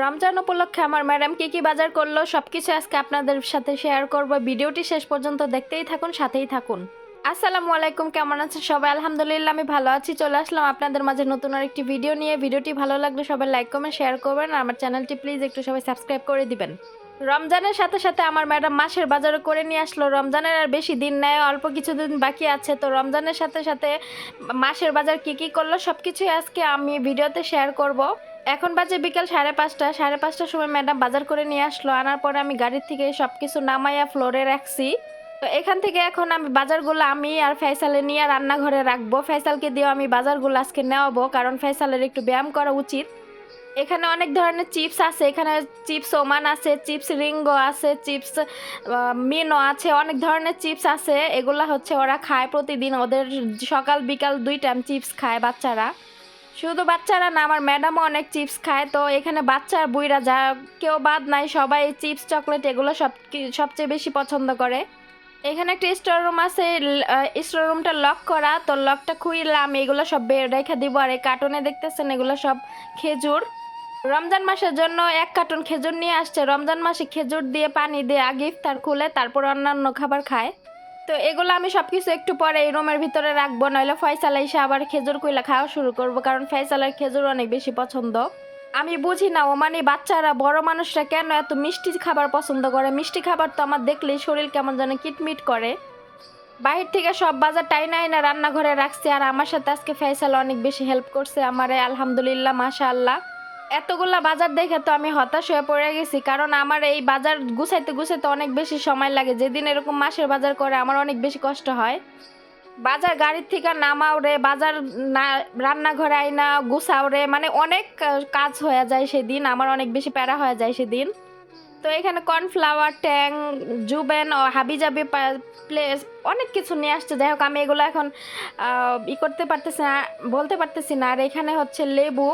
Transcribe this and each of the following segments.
রমজান উপলক্ষে আমার ম্যাডাম কি বাজার করলো সবকিছু আজকে আপনাদের সাথে শেয়ার করব। ভিডিওটি শেষ পর্যন্ত দেখতেই থাকুন, সাথেই থাকুন। আসসালামু আলাইকুম, কেমন আছেন সবাই? আলহামদুলিল্লাহ আমি ভালো আছি। চলে আসলাম আপনাদের মাঝে নতুন আরেকটি ভিডিও নিয়ে। ভিডিওটি ভালো লাগলে সবাই লাইক কমেন্ট শেয়ার করবেন আর আমার চ্যানেলটি প্লিজ একটু সবাই সাবস্ক্রাইব করে দিবেন। রমজানের সাথে সাথে আমার ম্যাডাম মাসের বাজারও করে নিয়ে আসলো। রমজানের আর বেশি দিন নেই, অল্প কিছুদিন বাকি আছে। তো রমজানের সাথে সাথে মাসের বাজার কি করলো সবকিছুই আজকে আমি ভিডিওতে শেয়ার করব। এখন বাজে বিকেল 5:30। 5:30টার সময় ম্যাডাম বাজার করে নিয়ে আসলো। আনার পরে আমি গাড়ির থেকে সবকিছু নামাইয়া ফ্লোরে রাখছি। তো এখান থেকে এখন আমি বাজারগুলো আমি আর ফয়সালে নিয়ে রান্নাঘরে রাখবো। ফয়সালকে দিয়েও আমি বাজারগুলো আজকে নেওয়াবো, কারণ ফয়সালের একটু ব্যায়াম করা উচিত। এখানে অনেক ধরনের চিপস আছে, এখানে চিপস ওমান আছে, চিপস রিঙ্গো আছে, চিপস মিনো আছে, অনেক ধরনের চিপস আছে। এগুলা হচ্ছে ওরা খায় প্রতিদিন, ওদের সকাল বিকাল 2 টাইম চিপস খায় বাচ্চারা। শুধু বাচ্চারা না, আমার ম্যাডামও অনেক চিপস খায়। তো এখানে বাচ্চা আর বুইরা যা কেউ বাদ নাই, সবাই চিপস চকলেট এগুলো সবচেয়ে বেশি পছন্দ করে। এখানে একটা স্টোর রুম আছে, স্টোর রুমটা লক করা। তো লকটা খুইলে আমি এগুলো সব রেখে দিব। আর এই কার্টুনে দেখতেছেন এগুলো সব খেজুর। রমজান মাসের জন্য 1 কার্টুন খেজুর নিয়ে আসছে। রমজান মাসে খেজুর দিয়ে পানি দিয়ে আগে ইফতার খুলে তারপর অন্যান্য খাবার খায়। তো এগুলো আমি সবকিছু একটু পরে এই রুমের ভিতরে রাখবো, নইলে ফয়সাল এসে আবার খেজুর কইলা খাওয়া শুরু করবো, কারণ ফয়সালের খেজুর অনেক বেশি পছন্দ। আমি বুঝি না ও মানে বাচ্চারা বড় মানুষরা কেন এত মিষ্টি খাবার পছন্দ করে। মিষ্টি খাবার তো আমার দেখলেই শরীর কেমন যেন কিটমিট করে। বাহির থেকে সব বাজার টাইনা আইনা রান্নাঘরে রাখছি। আর আমার সাথে আজকে ফয়সাল অনেক বেশি হেল্প করছে আমারে, আলহামদুলিল্লাহ মাশাআল্লাহ। এতগুলা বাজার দেখে তো আমি হতাশ হয়ে পড়ে গেছি, কারণ আমার এই বাজার গুছাইতে গুছাইতে অনেক বেশি সময় লাগে। যেদিন এরকম মাসের বাজার করে আমার অনেক বেশি কষ্ট হয়। বাজার গাড়ির থেকে নামাও রে, বাজার না রান্নাঘরে আইনা গুছাও রে, মানে অনেক কাজ হয়ে যায় সেদিন, আমার অনেক বেশি প্যারা হয়ে যায় সেদিন। তো এখানে কর্নফ্লাওয়ার, ট্যাং, জুবেন ও হাবিজাবি প্লেস অনেক কিছু নিয়ে আসছে। যাই হোক আমি এগুলো এখন করতে পারতেছি না, বলতে পারতেছি না। আর এখানে হচ্ছে লেবু,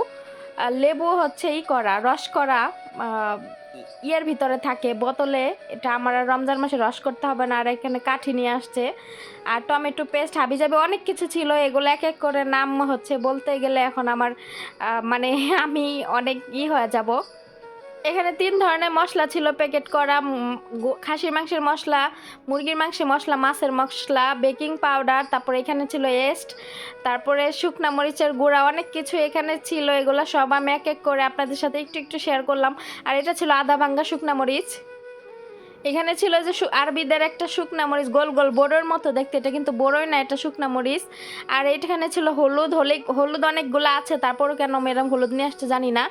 লেবু হচ্ছে রস করা ইয়ের ভিতরে থাকে বোতলে। এটা আমার রমজান মাসে রস করতে হবে না। আর এখানে কাঠি নিয়ে আসছে। আর টমেটো পেস্ট, হাবিজাবি অনেক কিছু ছিল। এগুলো এক এক করে নাম হচ্ছে বলতে গেলে এখন আমার মানে আমি অনেক হয়ে যাব। এখানে 3 ধরনের মশলা ছিল প্যাকেট করা, খাসির মাংসের মশলা, মুরগির মাংসের মশলা, মাছের মশলা, বেকিং পাউডার, তারপরে এখানে ছিল এস্ট, তারপরে শুকনা মরিচের গুঁড়া, অনেক কিছু এখানে ছিল। এগুলো সব আমি এক এক করে আপনাদের সাথে একটু শেয়ার করলাম। আর এটা ছিল আদা ভাঙ্গা শুকনা মরিচ। এখানে ছিল যে আরবিদের একটা শুকনা মরিচ, গোল গোল বড়োর মতো দেখতে, এটা কিন্তু বড়োই না, এটা শুকনা মরিচ। আর এখানে ছিল হলুদ। হলুদ অনেকগুলো আছে, তারপরও কেন ম্যাডাম হলুদ নিয়ে আসতে জানি না।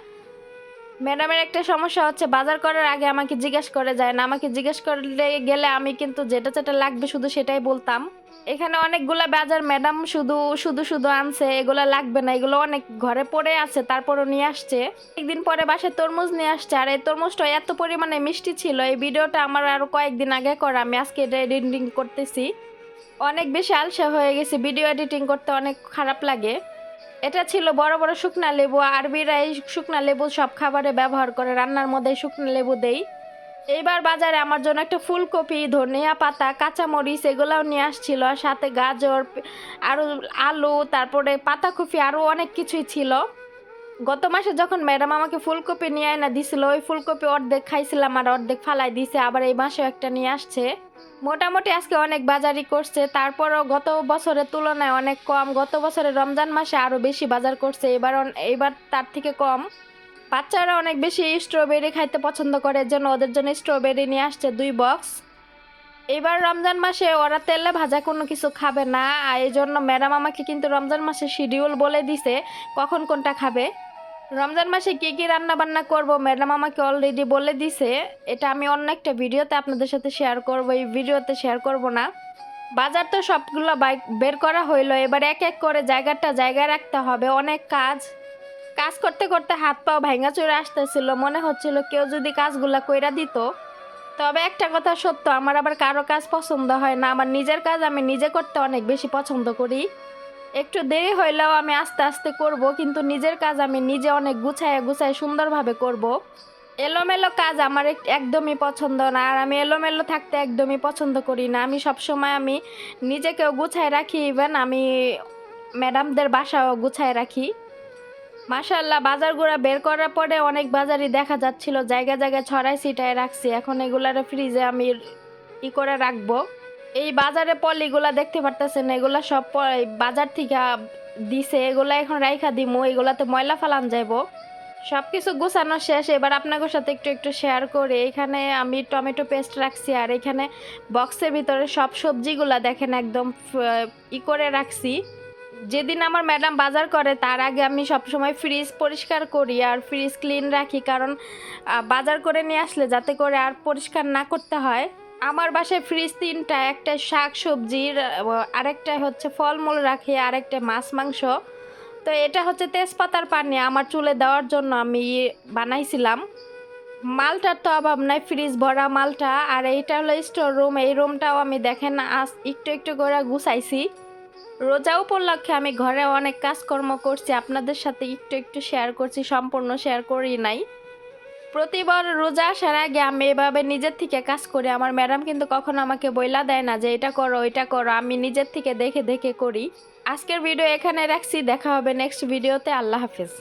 ম্যাডামের একটা সমস্যা হচ্ছে, বাজার করার আগে আমাকে জিজ্ঞেস করে যায় না। আমাকে জিজ্ঞেস করলে গেলে আমি কিন্তু যেটা যেটা লাগবে শুধু সেটাই বলতাম। এখানে অনেকগুলা বাজার ম্যাডাম শুধু শুধু শুধু আনছে, এগুলো লাগবে না, এগুলো অনেক ঘরে পড়ে আছে, তারপরও নিয়ে আসছে। একদিন পরে বাসায় তরমুজ নিয়ে আসছে। আর এই তরমুজটা এত পরিমাণে মিষ্টি ছিল। এই ভিডিওটা আমার আরো কয়েকদিন আগে করা, আমি আজকে এটা এডিটিং করতেছি। অনেক বেশি আলসা হয়ে গেছে, ভিডিও এডিটিং করতে অনেক খারাপ লাগে। এটা ছিল বড় বড় শুকনা লেবু। আরবিরা এই শুকনা লেবু সব খাবারে ব্যবহার করে, রান্নার মধ্যে শুকনা লেবু দেই। এইবার বাজারে আমার জন্য একটা ফুলকপি, ধনিয়া পাতা, কাঁচামরিচ এগুলাও নিয়ে আসছিল। আর সাথে গাজর, আরও আলু, তারপরে পাতাকপি, আরও অনেক কিছুই ছিল। গত মাসে যখন ম্যাডাম আমাকে ফুলকপি নিয়ে আয়না দিছিল, ওই ফুলকপি অর্ধেক খাইছিলাম আর অর্ধেক ফালাই দিছে। আবার এই মাসেও একটা নিয়ে আসছে। মোটামুটি আজকে অনেক বাজারই করছে, তারপরও গত বছরের তুলনায় অনেক কম। গত বছরের রমজান মাসে আরও বেশি বাজার করছে, এবার তার থেকে কম। বাচ্চারা অনেক বেশি স্ট্রবেরি খাইতে পছন্দ করে, জন্য ওদের জন্য স্ট্রবেরি নিয়ে আসছে 2 বক্স। এবার রমজান মাসে ওরা তেলে ভাজা কোনো কিছু খাবে না, আর এই জন্য ম্যাডাম আমাকে কিন্তু রমজান মাসে শিডিউল বলে দিছে কখন কোনটা খাবে। রমজান মাসে কি রান্না বান্না করব ম্যাডাম আমাকে অলরেডি বলে দিছে। এটা আমি অন্য একটা ভিডিওতে আপনাদের সাথে শেয়ার করব, এই ভিডিওতে শেয়ার করব না। বাজার তো সবগুলো বের করা হইলো, এবার এক এক করে জায়গায় রাখতে হবে। অনেক কাজ করতে করতে হাত পাও ভাঙা চড়ে আসতেছিল, মনে হচ্ছিল কেউ যদি কাজগুলা কইরা দিত। তবে একটা কথা সত্য, আমার আবার কারো কাজ পছন্দ হয় না। আমার নিজের কাজ আমি নিজে করতে অনেক বেশি পছন্দ করি। একটু দেরি হইলেও আমি আস্তে আস্তে করব, কিন্তু নিজের কাজ আমি নিজে অনেক গুছায় সুন্দরভাবে করব। এলোমেলো কাজ আমার একদমই পছন্দ না। আর আমি এলোমেলো থাকতে একদমই পছন্দ করি না। আমি সবসময় আমি নিজেকেও গুছায় রাখি, ইভেন আমি ম্যাডামদের বাসাও গুছায় রাখি। মাশাআল্লাহ বাজারগুলা বের করার পরে অনেক বাজারই দেখা যাচ্ছিল, জায়গা জায়গায় ছড়াই ছিটায় রাখছি। এখন এগুলার ফ্রিজে আমি করে রাখবো। এই বাজারে পলিগুলা দেখতে পারতেছেন, এগুলা সব বাজার থেকে দিছে, এগুলা এখন রাইখা দিমু, এগুলাতে ময়লা ফালান যাইবো। সব কিছু গুছানো শেষ, এবার আপনাদের সাথে একটু একটু শেয়ার করে। এখানে আমি টমেটো পেস্ট রাখছি, আর এখানে বক্সের ভিতরে সব সবজিগুলা দেখেন একদম করে রাখছি। যেদিন আমার ম্যাডাম বাজার করে তার আগে আমি সবসময় ফ্রিজ পরিষ্কার করি আর ফ্রিজ ক্লিন রাখি, কারণ বাজার করে নিয়ে আসলে যাতে করে আর পরিষ্কার না করতে হয়। আমার বাসায় ফ্রিজ তিনটা, একটা শাক সবজির, আরেকটা হচ্ছে ফলমূল রাখি, আরেকটা মাছ মাংস। তো এটা হচ্ছে তেজপাতার পানি আমার চুলে দেওয়ার জন্য আমি বানাইছিলাম। মালটার তো অভাব নাই, ফ্রিজ ভরা মালটা। আর এইটা হলো স্টোর রুম, এই রুমটাও আমি দেখেন আজ একটু একটু করে গুছাইছি। রোজা উপলক্ষে আমি ঘরে অনেক কাজকর্ম করছি, আপনাদের সাথে একটু একটু শেয়ার করছি, সম্পূর্ণ শেয়ার করি নাই। প্রতিবার রোজা আসার আগে আমি এভাবে নিজের থেকে কাজ করি। আমার ম্যাডাম কিন্তু কখনো আমাকে বইলা দেয় না যে এটা করো ওইটা করো, আমি নিজের থেকে দেখে দেখে করি। আজকের ভিডিও এখানে রাখছি, দেখা হবে নেক্সট ভিডিওতে। আল্লাহ হাফেজ।